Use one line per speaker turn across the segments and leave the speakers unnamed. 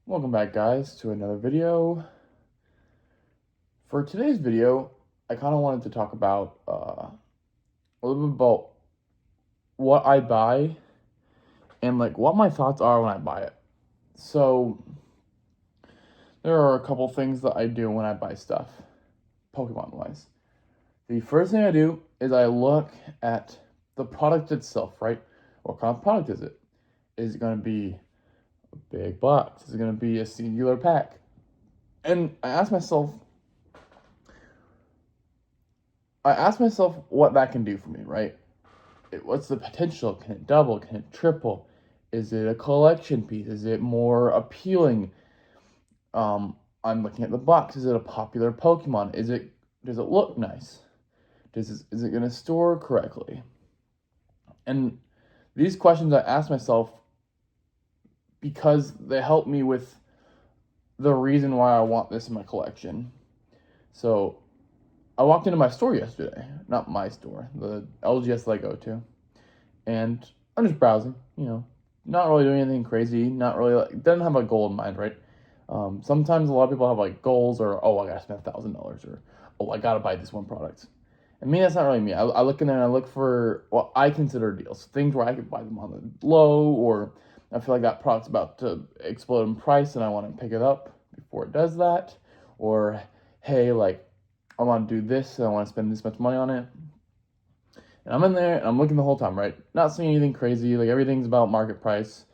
Welcome back, guys, to another video. For today's video, I kind of wanted to talk about a little bit about what I buy and like what my thoughts are when I buy it. So there are a couple things that I do when I buy stuff, Pokemon wise. The first thing I do is I look at the product itself, right? What kind of product is it? Is it going to be a big box? Is it going to be a singular pack? And I ask myself what that can do for me, right? What's the potential? Can it double? Can it triple? Is it a collection piece? Is it more appealing? I'm looking at the box. Is it a popular Pokemon? Does it look nice? Is it gonna store correctly? And these questions I ask myself because they help me with the reason why I want this in my collection. So I walked into my store yesterday, not my store, the LGS that I go to, and I'm just browsing, not really doing anything crazy, not really, doesn't have a goal in mind, right? Sometimes a lot of people have like goals or, oh, I gotta spend $1,000 or, oh, I gotta buy this one product. And me, that's not really me. I look in there and I look for what I consider deals, things where I could buy them on the low, or I feel like that product's about to explode in price and I want to pick it up before it does that, or hey, like I want to do this and I want to spend this much money on it. And I'm in there and I'm looking the whole time, right? Not seeing anything crazy. Like everything's about market price,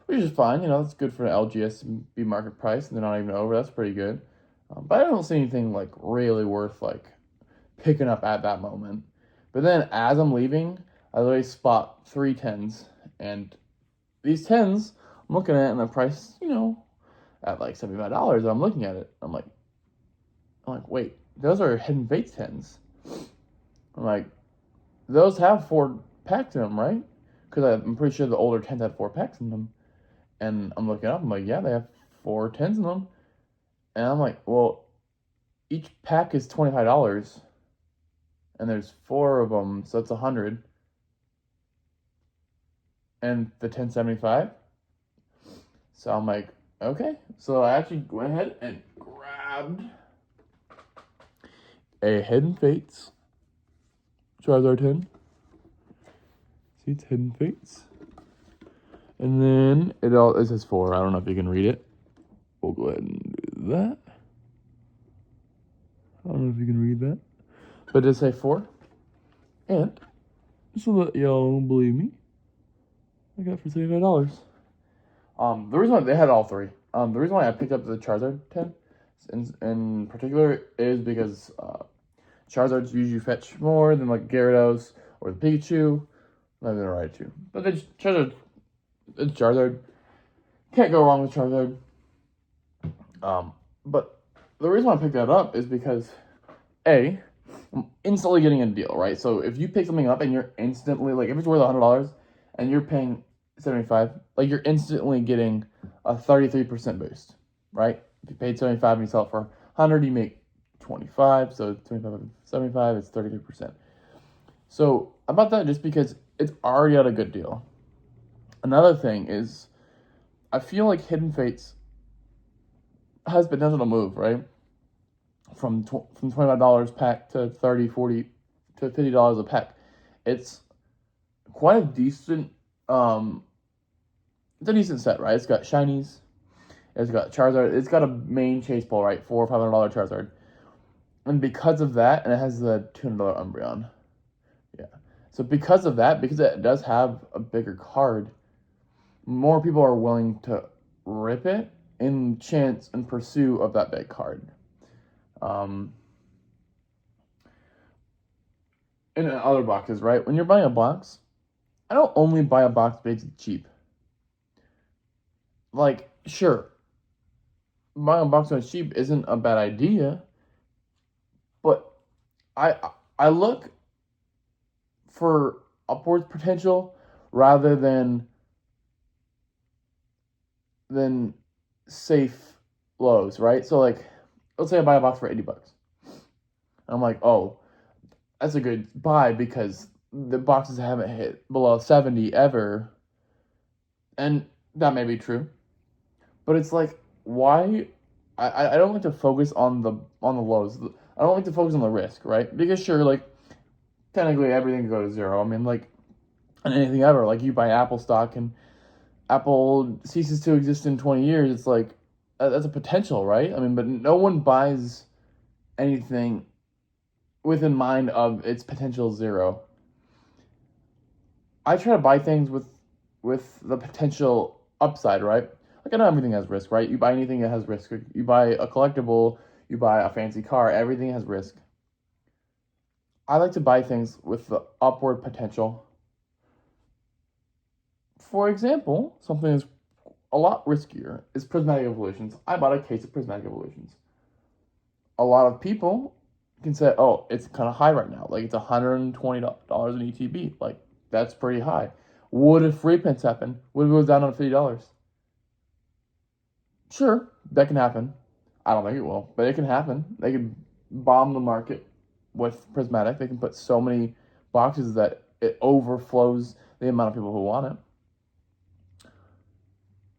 which is fine. It's good for an LGS to be market price and they're not even over. That's pretty good. But I don't see anything like really worth like picking up at that moment. But then as I'm leaving, I literally spot three tens. And these tens, I'm looking at and the price, at like $75. And I'm looking at it. I'm like, wait, those are Hidden Fates tens. I'm like, those have 4 packs in them, right? Because I'm pretty sure the older tens had 4 packs in them. And I'm looking up, I'm like, yeah, they have 4 tens in them. And I'm like, well, each pack is $25. And there's 4 of them, so that's 100. And the 1075. So I'm like, okay. So I actually went ahead and grabbed a Hidden Fates Charizard 10. See, it's Hidden Fates. And then it says 4. I don't know if you can read it. We'll go ahead and do that. I don't know if you can read that. But it does say 4. And just so that y'all don't believe me, I got it for $75. The reason why they had all 3. The reason why I picked up the Charizard 10 in particular is because Charizards usually fetch more than like Gyarados or the Pikachu. Not even the Raichu. But it's Charizard. Can't go wrong with Charizard. But the reason why I picked that up is because I'm instantly getting a deal, right? So if you pick something up and you're instantly like, if it's worth $100 and you're paying 75, like you're instantly getting a 33% boost, right? If you paid 75 and you sell it for 100, you make 25. So 25 75 is 33%. So about that, just because it's already at a good deal. Another thing is, I feel like Hidden Fates has potential to move, right? From $25 pack to 30, 40 to $50 a pack. It's quite a decent it's a decent set, right? It's got shinies, it's got Charizard, it's got a main chase ball, right? $400 or $500 Charizard. And because of that, and it has the $200 Umbreon. Yeah. So because of that, because it does have a bigger card, more people are willing to rip it in chance and pursue of that big card. In other boxes, right? When you're buying a box, I don't only buy a box because it's cheap. Like, sure, buying a box when it's cheap isn't a bad idea, but I I look for upwards potential rather than safe lows, right? So like, let's say I buy a box for $80. I'm like, oh, that's a good buy because the boxes haven't hit below 70 ever, and that may be true, but it's like why I don't like to focus on the lows. I don't like to focus on the risk, right? Because sure, like technically everything could go to zero. I mean, like and anything ever. Like you buy Apple stock and Apple ceases to exist in 20 years. It's like that's a potential, right? I mean, but no one buys anything within mind of its potential zero. I try to buy things with the potential upside, right? Like I know everything has risk, right? You buy anything that has risk. You buy a collectible, you buy a fancy car, everything has risk. I like to buy things with the upward potential. For example, something that's a lot riskier is prismatic evolutions. I bought a case of prismatic evolutions. A lot of people can say, "Oh, it's kind of high right now. Like it's $120 in ETB. Like that's pretty high." What if reprints happen? What if it goes down to $50? Sure, that can happen. I don't think it will, but it can happen. They can bomb the market with prismatic. They can put so many boxes that it overflows the amount of people who want it.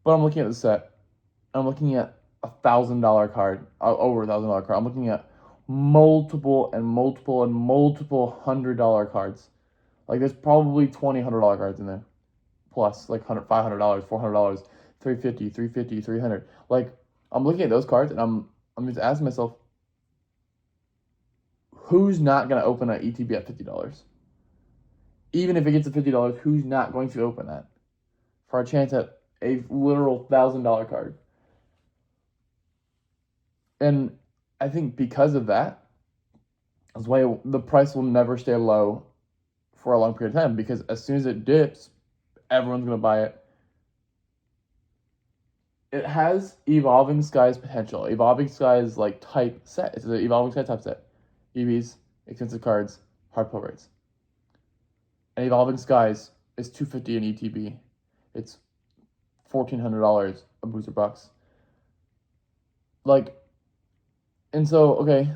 But I'm looking at the set. I'm looking at $1,000 card, over $1,000 card. I'm looking at multiple and multiple and multiple $100 cards. Like there's probably $2,000 cards in there, plus like $500, $400, 350, 350, 300. Like I'm looking at those cards and I'm just asking myself, who's not gonna open an ETB at $50? Even if it gets to $50, who's not going to open that for a chance at a literal $1,000 card? And I think because of that, that's why the price will never stay low for a long period of time. Because as soon as it dips, everyone's gonna buy it. It has Evolving Skies potential. Evolving Skies like type set. It's an Evolving Sky type set. EVs, expensive cards, hard pull rates. And Evolving Skies is $250 in ETB. It's $1,400 a booster box. Like, and so okay,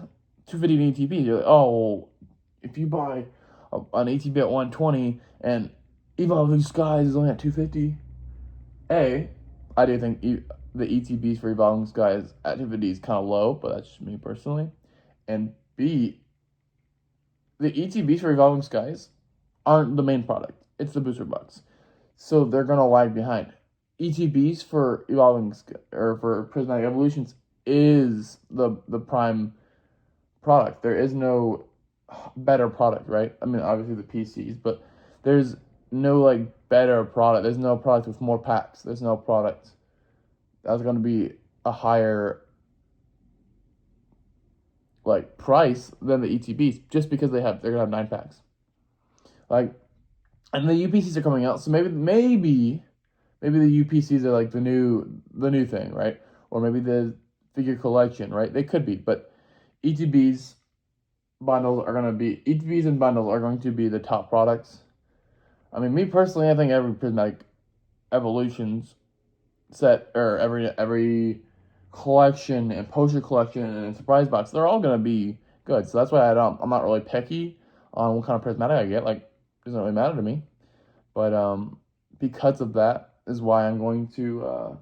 $250 in ETB. You're like, oh, well, if you buy an ETB at 120 and Evolving Skies is only at 250. I do think the ETBs for Evolving Skies at 250 is kind of low, but that's just me personally. And B, the ETBs for Evolving Skies aren't the main product. It's the booster box. So they're gonna lag behind. ETBs for or for Prismatic Evolutions is the prime product. There is no better product, right? I mean, obviously the PCs, but there's no like better product. There's no product with more packs. There's no product that's going to be a higher like price than the ETBs just because they're gonna have 9 packs. Like, and the UPCs are coming out, so maybe the UPCs are like the new thing, right? Or maybe the figure collection, right? They could be, but ETBs ETBs and bundles are going to be the top products. I mean, me personally, I think every Prismatic Evolutions set or every collection and poster collection and surprise box, they're all gonna be good. So that's why I'm not really picky on what kind of prismatic I get. Like, it doesn't really matter to me. But because of that is why I'm going to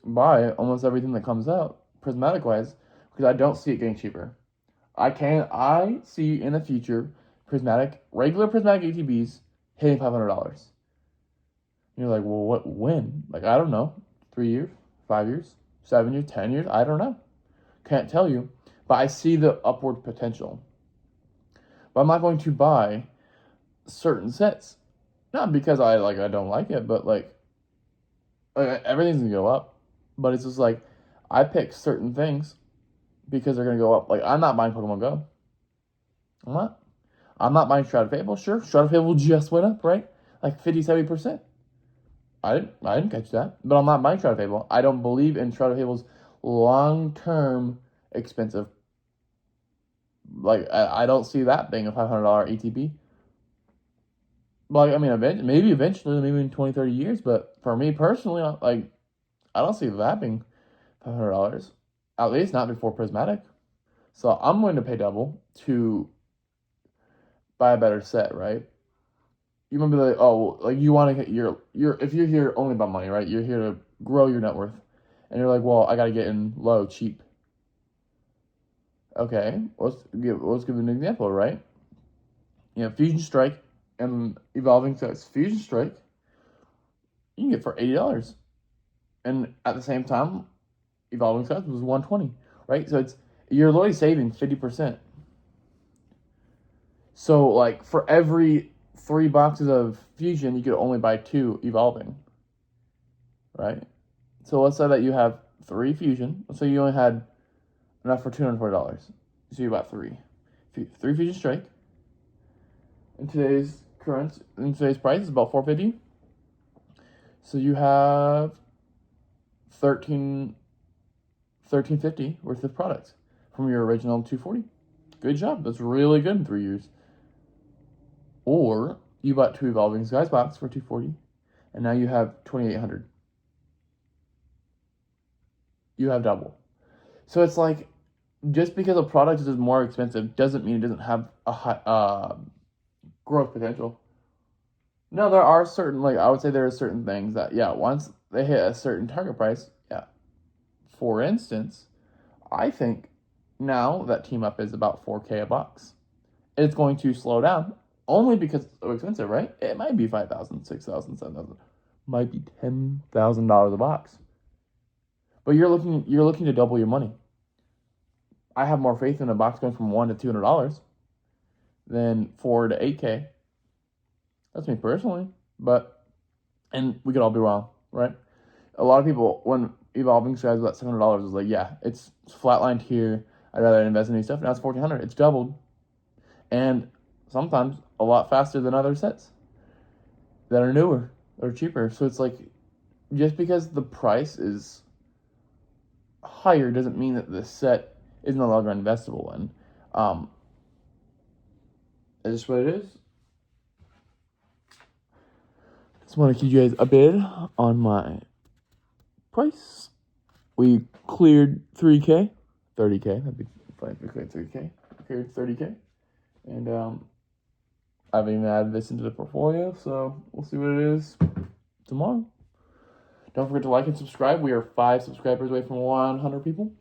buy almost everything that comes out prismatic wise, because I don't see it getting cheaper. I see in the future regular prismatic ATBs hitting $500. You're like, well, when? Like, I don't know. 3 years, 5 years, 7 years, 10 years. I don't know. Can't tell you. But I see the upward potential. But I'm not going to buy certain sets, not because I don't like it, but like everything's gonna go up. But it's just like I pick certain things because they're gonna go up. Like I'm not buying Pokemon Go. I'm not. I'm not buying Shroud of Fable. Sure, Shroud of Fable just went up, right? Like 50-70%. I didn't catch that, but I'm not buying Shroud of Fable. I don't believe in Shroud of Fable's long-term expensive. Like I don't see that being a $500 ETB. Like I mean, maybe eventually, maybe in 20, 30 years. But for me personally, I don't see that being $500. At least not before Prismatic. So I'm going to pay double to buy a better set, right? You might be like, oh, like you want to get your if you're here only about money, right? You're here to grow your net worth. And you're like, well, I got to get in low, cheap. Okay, let's give an example, right? You know, Fusion Strike and Evolving Skies. Fusion Strike, you can get for $80. And at the same time, Evolving Skies was $120, right? So you're literally saving 50%. So like for every 3 boxes of Fusion, you could only buy 2 Evolving, right? So let's say that you have 3 Fusion. Let's say you only had enough for $240. So you bought 3 Fusion Strike. In today's price is about $450. So you have $13.50 worth of products from your original $240. Good job. That's really good in 3 years. Or you bought 2 Evolving Skies box for $240, and now you have $2,800. You have double. So it's like, just because a product is more expensive doesn't mean it doesn't have a high growth potential. No, there are certain, like, I would say there are certain things that, yeah, once they hit a certain target price, yeah. For instance, I think now that Team Up is about $4K a box, it's going to slow down only because it's so expensive, right? It might be $5,000, $6,000, $7,000, might be $10,000 a box. But you're looking to double your money. I have more faith in a box going from $100 to $200 than $4 to $8K. That's me personally, and we could all be wrong, right? A lot of people, when Evolving Skies was at $700, is like, yeah, it's flatlined here. I'd rather invest in new stuff. Now it's $1,400. It's doubled, and sometimes a lot faster than other sets that are newer or cheaper. So it's like, just because the price is higher doesn't mean that the set is no longer investable in. It's just what it is. Just want to give you guys a bid on my price. We cleared 3K, 30K. That'd be fine if we cleared 3K. Cleared 30K, and I haven't even added this into the portfolio, so we'll see what it is tomorrow. Don't forget to like and subscribe. We are 5 subscribers away from 100 people.